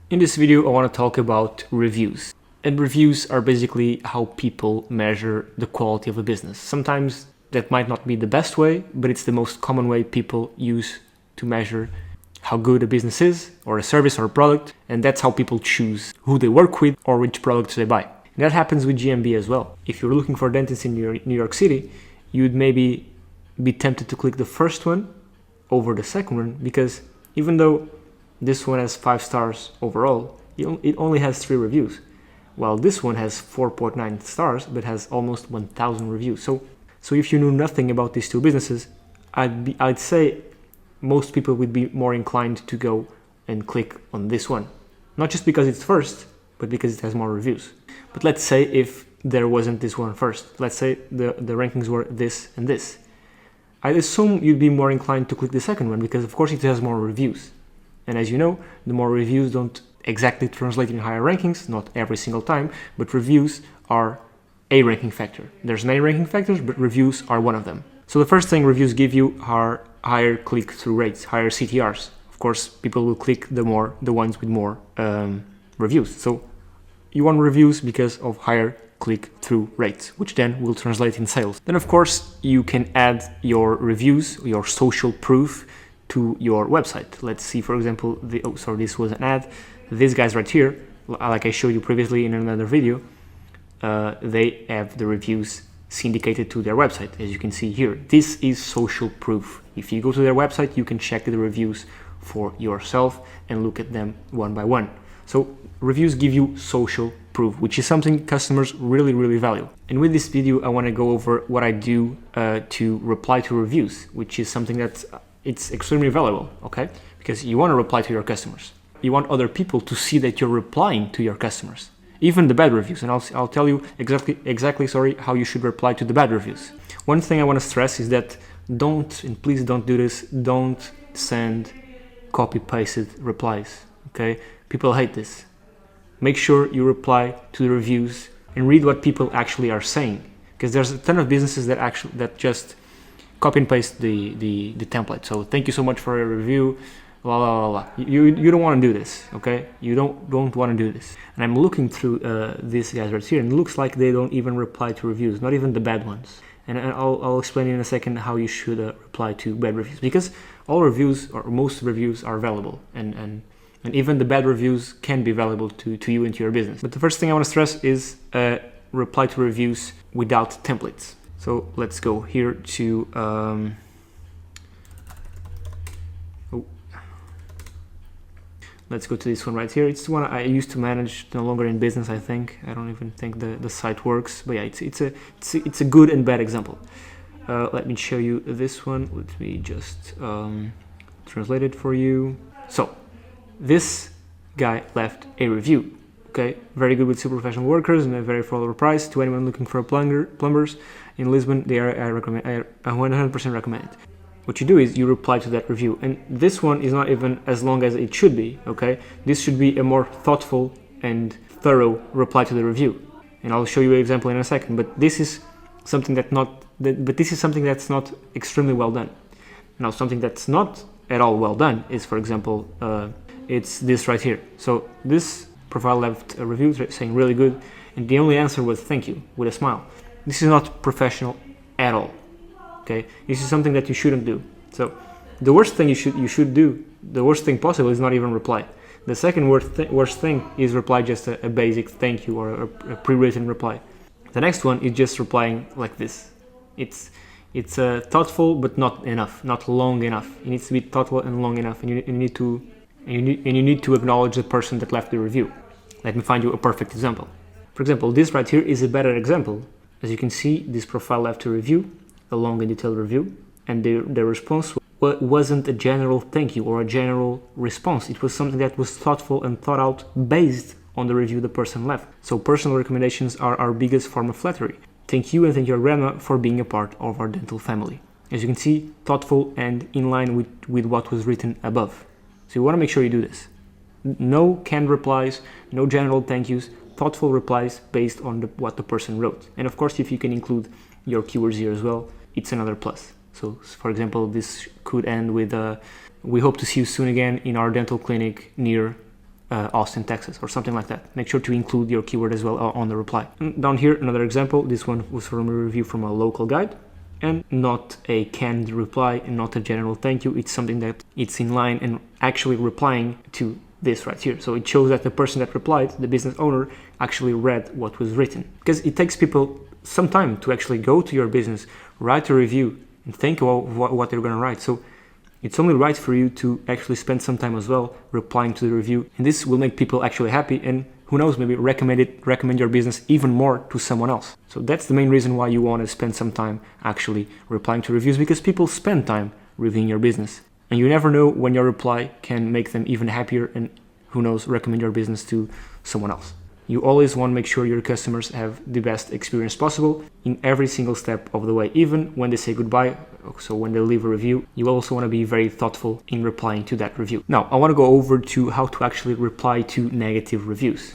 In this video, I want to talk about reviews. And reviews are basically how people measure the quality of a business. Sometimes that might not be the best way, but it's the most common way people use to measure how good a business is, or a service or a product, and that's how people choose who they work with or which products they buy. And that happens with GMB as well. If you're looking for a dentist in New York City, you'd maybe be tempted to click the first one over the second one, because even though this one has 5 stars overall, it only has 3 reviews, while this one has 4.9 stars but has almost 1,000 reviews. So if you knew nothing about these two businesses, I'd say most people would be more inclined to go and click on this one, not just because it's first, but because it has more reviews. But let's say if there wasn't this one first, let's say the rankings were this and this, I'd assume you'd be more inclined to click the second one, because of course it has more reviews. And as you know, the more reviews don't exactly translate in higher rankings, not every single time, but reviews are a ranking factor. There's many ranking factors, but reviews are one of them. So the first thing reviews give you are higher click-through rates, higher CTRs. Of course, people will click the ones with more reviews. So you want reviews because of higher click-through rates, which then will translate in sales. Then of course, you can add your reviews, your social proof, to your website. Let's see, for example, this was an ad. These guys right here, like I showed you previously in another video, they have the reviews syndicated to their website, as you can see here. This is social proof. If you go to their website, you can check the reviews for yourself and look at them one by one. So reviews give you social proof, which is something customers really, really value. And with this video, I want to go over what I do to reply to reviews, which is something that it's extremely valuable, okay? Because you want to reply to your customers. You want other people to see that you're replying to your customers, even the bad reviews. And I'll tell you exactly how you should reply to the bad reviews. One thing I want to stress is that please don't do this, don't send copy-pasted replies, okay? People hate this. Make sure you reply to the reviews and read what people actually are saying, because there's a ton of businesses that just copy and paste the template. So thank you so much for your review, blah, blah, blah, blah. You don't want to do this, okay? You don't want to do this. And I'm looking through these guys right here, and it looks like they don't even reply to reviews, not even the bad ones. And I'll explain in a second how you should reply to bad reviews, because all reviews, or most reviews, are valuable, and even the bad reviews can be valuable to you and to your business. But the first thing I want to stress is reply to reviews without templates. So let's go here to let's go to this one right here. It's the one I used to manage, no longer in business, I think. I don't even think the site works, but yeah, it's a good and bad example. Let me show you this one. Let me just translate it for you. So this guy left a review. Okay, very good with super professional workers and a very affordable price. To anyone looking for plumbers in Lisbon, I 100% recommend it. What you do is you reply to that review, and this one is not even as long as it should be. Okay, this should be a more thoughtful and thorough reply to the review, and I'll show you an example in a second. But this is something that's not extremely well done. Now, something that's not at all well done is, for example, it's this right here. So this profile left a review saying really good, and the only answer was thank you with a smile. This is not professional at all. Okay, this is something that you shouldn't do. So the worst thing you should do, the worst thing possible, is not even reply. The second worst thing is reply just a basic thank you or a pre-written reply. The next one is just replying like this. It's thoughtful but not enough, not long enough. It needs to be thoughtful and long enough, and you need to acknowledge the person that left the review. Let me find you a perfect example. For example, this right here is a better example. As you can see, this profile left a review, a long and detailed review, and the response wasn't a general thank you or a general response. It was something that was thoughtful and thought out based on the review the person left. So personal recommendations are our biggest form of flattery. Thank you, and thank your grandma for being a part of our dental family. As you can see, thoughtful and in line with what was written above. So you want to make sure you do this. No canned replies, no general thank yous, thoughtful replies based on what the person wrote. And of course, if you can include your keywords here as well, it's another plus. So for example, this could end with, we hope to see you soon again in our dental clinic near Austin, Texas, or something like that. Make sure to include your keyword as well on the reply. And down here, another example. This one was from a review from a local guide, and not a canned reply and not a general thank you. It's something that it's in line and actually replying to this right here. So it shows that the person that replied, the business owner, actually read what was written. Because it takes people some time to actually go to your business, write a review, and think about what they're going to write. So it's only right for you to actually spend some time as well replying to the review. And this will make people actually happy, and who knows, maybe recommend your business even more to someone else. So that's the main reason why you want to spend some time actually replying to reviews, because people spend time reviewing your business. And you never know when your reply can make them even happier and, who knows, recommend your business to someone else. You always want to make sure your customers have the best experience possible in every single step of the way, even when they say goodbye. So when they leave a review, you also want to be very thoughtful in replying to that review. Now, I want to go over to how to actually reply to negative reviews.